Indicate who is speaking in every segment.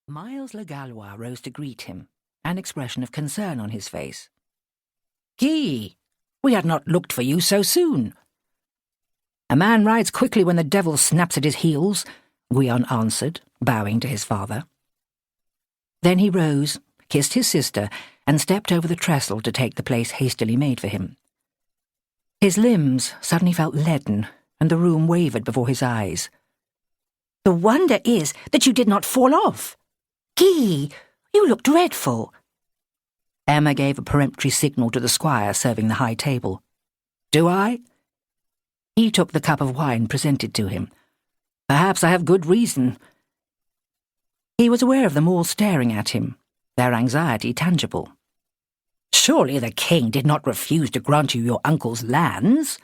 Speaker 1: Miles le Gallois rose to greet him, an expression of concern on his face. "Guy, we had not looked for you so soon." "A man rides quickly when the devil snaps at his heels," Guyon answered, bowing to his father. Then he rose, kissed his sister, and stepped over the trestle to take the place hastily made for him. His limbs suddenly felt leaden, and the room wavered before his eyes. "The wonder is that you did not fall off. Guy, you look dreadful." Emma gave a peremptory signal to the squire serving the high table. "Do I?" He took the cup of wine presented to him. "Perhaps I have good reason." He was aware of them all staring at him, their anxiety tangible. "Surely the king did not refuse to grant you your uncle's lands?"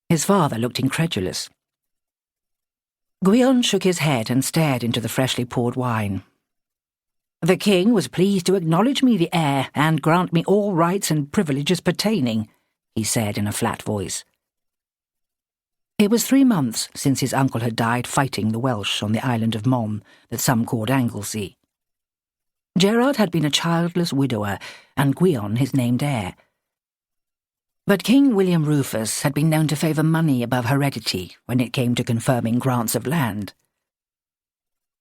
Speaker 1: His father looked incredulous. Guyon shook his head and stared into the freshly poured wine. "The king was pleased to acknowledge me the heir and grant me all rights and privileges pertaining," he said in a flat voice. It was 3 months since his uncle had died fighting the Welsh on the island of Mom that some called Anglesey. Gerard had been a childless widower, and Guyon his named heir. But King William Rufus had been known to favour money above heredity when it came to confirming grants of land.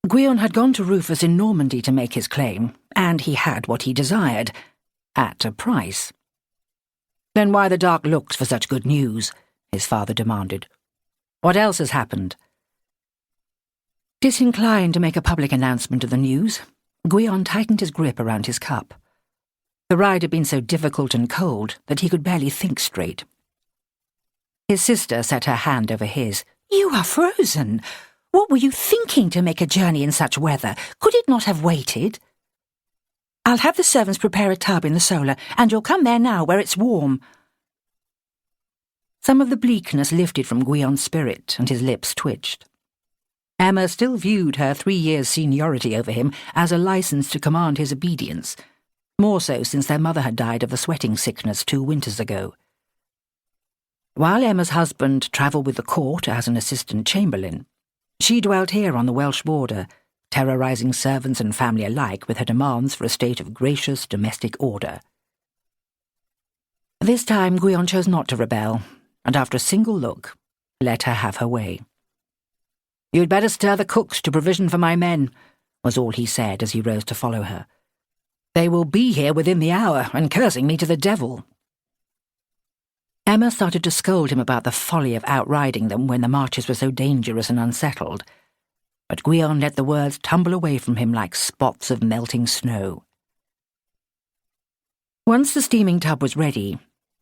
Speaker 1: Guyon had gone to Rufus in Normandy to make his claim, and he had what he desired, at a price. "Then why the dark looks for such good news?" his father demanded. "What else has happened?" Disinclined to make a public announcement of the news, Guyon tightened his grip around his cup. The ride had been so difficult and cold that he could barely think straight. His sister set her hand over his. "You are frozen. What were you thinking to make a journey in such weather? Could it not have waited?" "I'll have the servants prepare a tub in the solar, and you'll come there now where it's warm." Some of the bleakness lifted from Guyon's spirit, and his lips twitched. Emma still viewed her 3 years' seniority over him as a license to command his obedience, more so since their mother had died of a sweating sickness 2 winters ago. While Emma's husband travelled with the court as an assistant chamberlain, she dwelt here on the Welsh border, terrorising servants and family alike with her demands for a state of gracious domestic order. This time Guyon chose not to rebel, and after a single look, let her have her way. "You'd better stir the cooks to provision for my men," was all he said as he rose to follow her. "They will be here within the hour, and cursing me to the devil." Emma started to scold him about the folly of outriding them when the marches were so dangerous and unsettled, but Guyon let the words tumble away from him like spots of melting snow. Once the steaming tub was ready,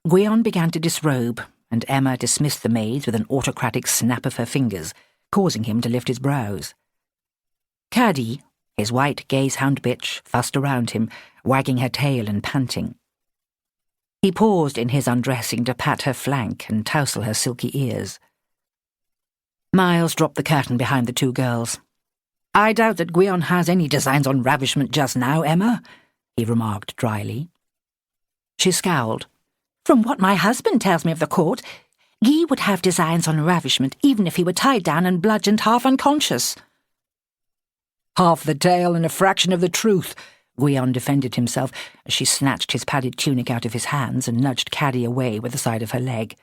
Speaker 1: Guyon began to disrobe, and Emma dismissed the maids with an autocratic snap of her fingers, causing him to lift his brows. Caddy, his white gazehound bitch, fussed around him, wagging her tail and panting. He paused in his undressing to pat her flank and tousle her silky ears. Miles dropped the curtain behind the 2 girls. "I doubt that Guyon has any designs on ravishment just now, Emma," he remarked dryly. She scowled. "From what my husband tells me of the court, Guy would have designs on ravishment even if he were tied down and bludgeoned half unconscious." "Half the tale and a fraction of the truth," Guyon defended himself as she snatched his padded tunic out of his hands and nudged Caddy away with the side of her leg.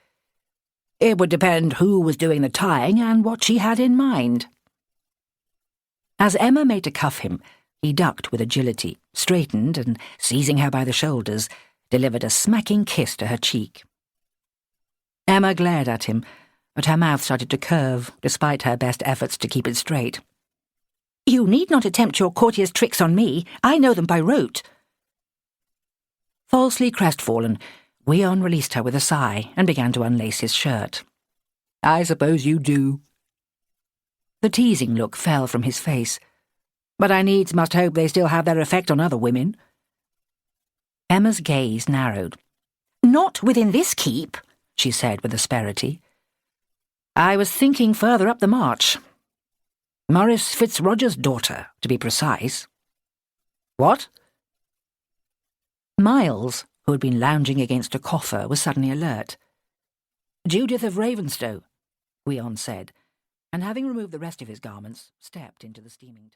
Speaker 1: "It would depend who was doing the tying and what she had in mind." As Emma made to cuff him, he ducked with agility, straightened, and, seizing her by the shoulders, delivered a smacking kiss to her cheek. Emma glared at him, but her mouth started to curve, despite her best efforts to keep it straight. "You need not attempt your courtier's tricks on me. I know them by rote." Falsely crestfallen, Guyon released her with a sigh and began to unlace his shirt. "I suppose you do." The teasing look fell from his face. "But I needs must hope they still have their effect on other women." Emma's gaze narrowed. "Not within this keep," she said with asperity. "I was thinking further up the march. Maurice Fitzroger's daughter, to be precise." "What?" Miles, who had been lounging against a coffer, was suddenly alert. "Judith of Ravenstow," Guyon said, and having removed the rest of his garments, stepped into the steaming tub.